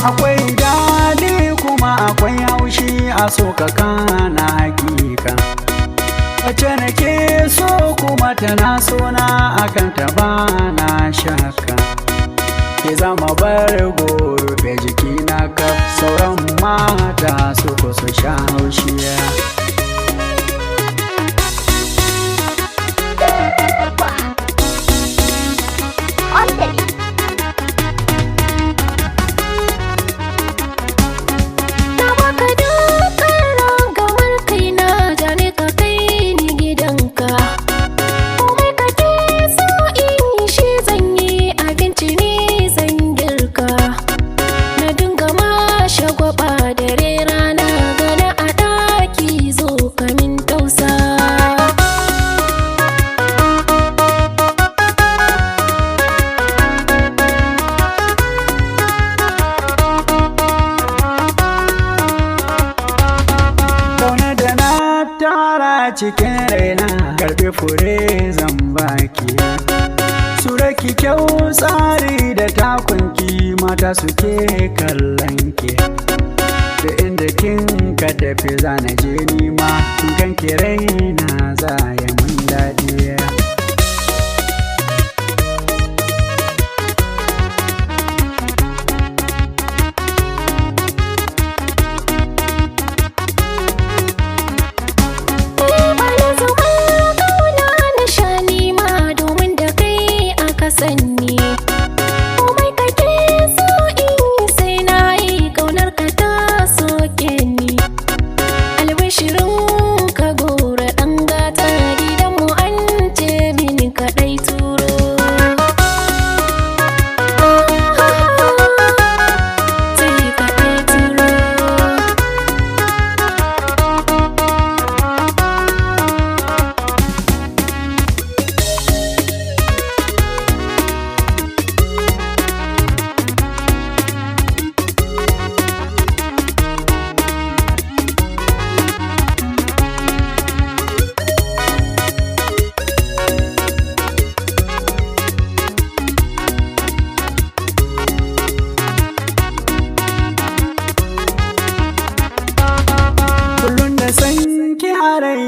Akwai daɗi kuma akwai haushi a so ka kana hakika. Wace nake so kuma tana sona akan ta bana shakka. Ke zama bargo rufe jikina kaf sauran mata su ko su sha haushiya. Cikin raina karɓi fure zan baki, suraki kyau tsari da takunki mata suke kallon ki. Da inda kin ka tafi zana je nima kan ki raina za ya mun daɗi.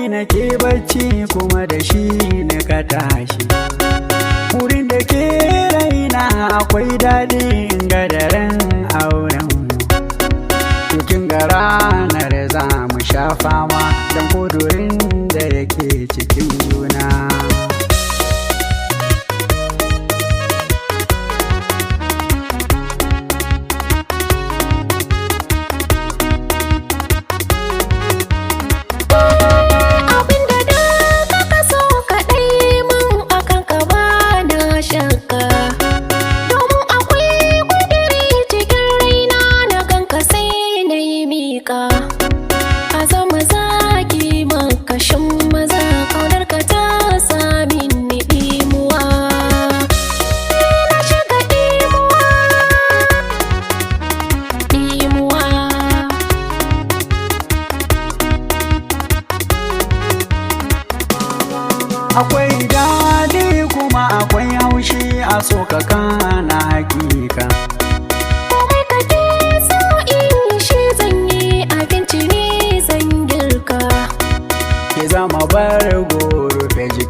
Nake bacci kuma da shi ne ka tashi, wurin da ke raina akwai daɗi ga daren auren cikin ga ranar za mu sha fama don kudurin da yake cikin juna. Akwai daɗi kuma akwai haushi a so ka kana hakika. Komai kake so in shi zan yi, abinci ne zan girka. Ke zama bargo rufe jiki.